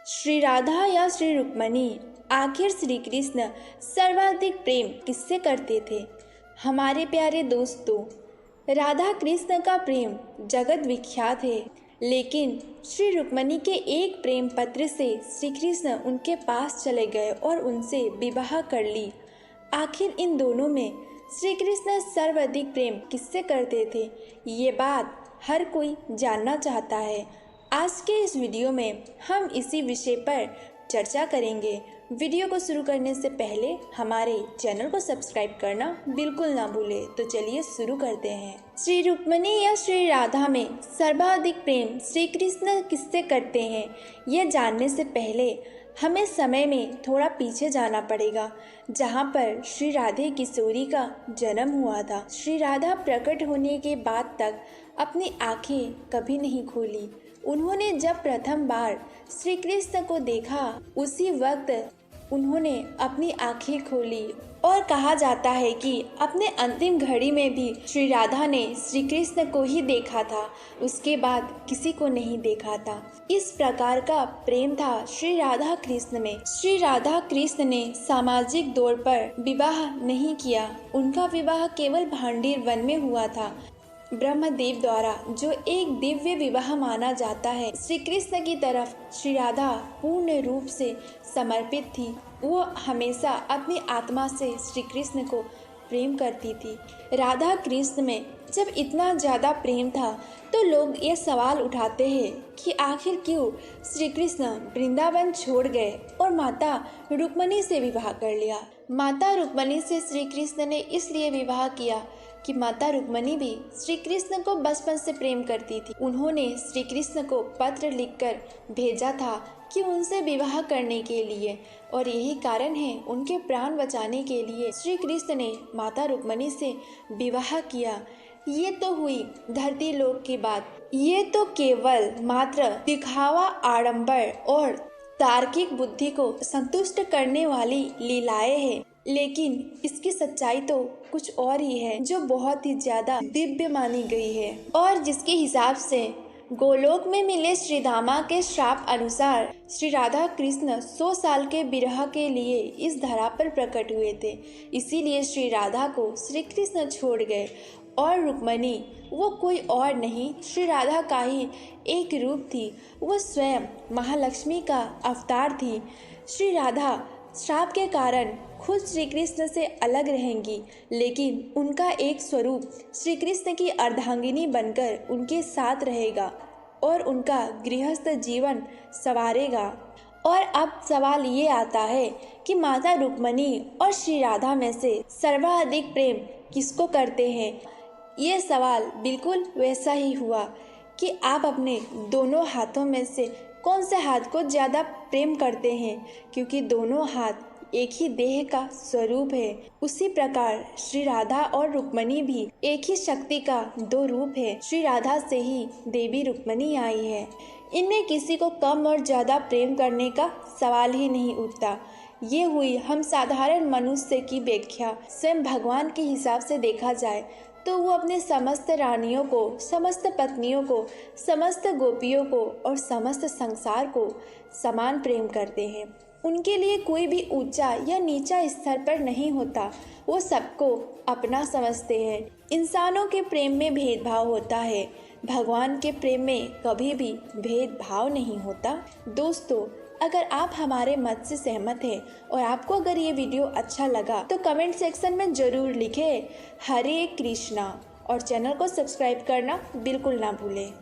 श्री राधा या श्री रुक्मणी, आखिर श्री कृष्ण सर्वाधिक प्रेम किससे करते थे? हमारे प्यारे दोस्तों, राधा कृष्ण का प्रेम जगत विख्यात है, लेकिन श्री रुक्मणी के एक प्रेम पत्र से श्री कृष्ण उनके पास चले गए और उनसे विवाह कर ली। आखिर इन दोनों में श्री कृष्ण सर्वाधिक प्रेम किससे करते थे? ये बात हर कोई जानना चाहता है। आज के इस वीडियो में हम इसी विषय पर चर्चा करेंगे। वीडियो को शुरू करने से पहले हमारे चैनल को सब्सक्राइब करना बिल्कुल ना भूलें। तो चलिए शुरू करते हैं। श्री रुक्मणी या श्री राधा में सर्वाधिक प्रेम श्री कृष्ण किससे करते हैं, यह जानने से पहले हमें समय में थोड़ा पीछे जाना पड़ेगा, जहाँ पर श्री राधे किशोरी का जन्म हुआ था। श्री राधा प्रकट होने के बाद तक अपनी आंखें कभी नहीं खोली। उन्होंने जब प्रथम बार श्री कृष्ण को देखा, उसी वक्त उन्होंने अपनी आंखें खोली और कहा जाता है कि अपने अंतिम घड़ी में भी श्री राधा ने श्री कृष्ण को ही देखा था, उसके बाद किसी को नहीं देखा था। इस प्रकार का प्रेम था श्री राधा कृष्ण में। श्री राधा कृष्ण ने सामाजिक तौर पर विवाह नहीं किया। उनका विवाह केवल भांडीर वन में हुआ था, ब्रह्मदेव द्वारा, जो एक दिव्य विवाह माना जाता है। श्री कृष्ण की तरफ श्री राधा पूर्ण रूप से समर्पित थी। वो हमेशा अपनी आत्मा से श्री कृष्ण को प्रेम करती थी। राधा कृष्ण में जब इतना ज़्यादा प्रेम था तो लोग ये सवाल उठाते हैं कि आखिर क्यों श्री कृष्ण वृंदावन छोड़ गए और माता रुक्मणी से विवाह कर लिया। माता रुक्मणी से श्री कृष्ण ने इसलिए विवाह किया कि माता रुक्मणी भी श्री कृष्ण को बचपन से प्रेम करती थी। उन्होंने श्री कृष्ण को पत्र लिखकर भेजा था कि उनसे विवाह करने के लिए, और यही कारण है उनके प्राण बचाने के लिए श्री कृष्ण ने माता रुक्मणी से विवाह किया। ये तो हुई धरती लोक की बात। ये तो केवल मात्र दिखावा, आडंबर और तार्किक बुद्धि को संतुष्ट करने वाली लीलाएं हैं, लेकिन इसकी सच्चाई तो कुछ और ही है, जो बहुत ही ज्यादा दिव्य मानी गई है और जिसके हिसाब से गोलोक में मिले श्रीधामा के श्राप अनुसार श्री राधा कृष्ण 100 साल के विरह के लिए इस धरा पर प्रकट हुए थे। इसीलिए श्री राधा को श्री कृष्ण छोड़ गए और रुक्मणी वो कोई और नहीं, श्री राधा का ही एक रूप थी। वो स्वयं महालक्ष्मी का अवतार थी। श्री राधा श्राप के कारण खुद श्री कृष्ण से अलग रहेंगी, लेकिन उनका एक स्वरूप श्री कृष्ण की अर्धांगिनी बनकर उनके साथ रहेगा और उनका गृहस्थ जीवन संवारेगा। और अब सवाल ये आता है कि माता रुक्मणी और श्री राधा में से सर्वाधिक प्रेम किसको करते हैं? ये सवाल बिल्कुल वैसा ही हुआ कि आप अपने दोनों हाथों में से कौन से हाथ को ज़्यादा प्रेम करते हैं, क्योंकि दोनों हाथ एक ही देह का स्वरूप है। उसी प्रकार श्री राधा और रुक्मणी भी एक ही शक्ति का दो रूप है। श्री राधा से ही देवी रुक्मणी आई है। इनमें किसी को कम और ज़्यादा प्रेम करने का सवाल ही नहीं उठता। ये हुई हम साधारण मनुष्य की व्याख्या। स्वयं भगवान के हिसाब से देखा जाए तो वो अपने समस्त रानियों को, समस्त पत्नियों को, समस्त गोपियों को और समस्त संसार को समान प्रेम करते हैं। उनके लिए कोई भी ऊंचा या नीचा स्तर पर नहीं होता। वो सबको अपना समझते हैं। इंसानों के प्रेम में भेदभाव होता है, भगवान के प्रेम में कभी भी भेदभाव नहीं होता। दोस्तों, अगर आप हमारे मत से सहमत हैं और आपको अगर ये वीडियो अच्छा लगा तो कमेंट सेक्शन में ज़रूर लिखें हरे कृष्णा, और चैनल को सब्सक्राइब करना बिल्कुल ना भूलें।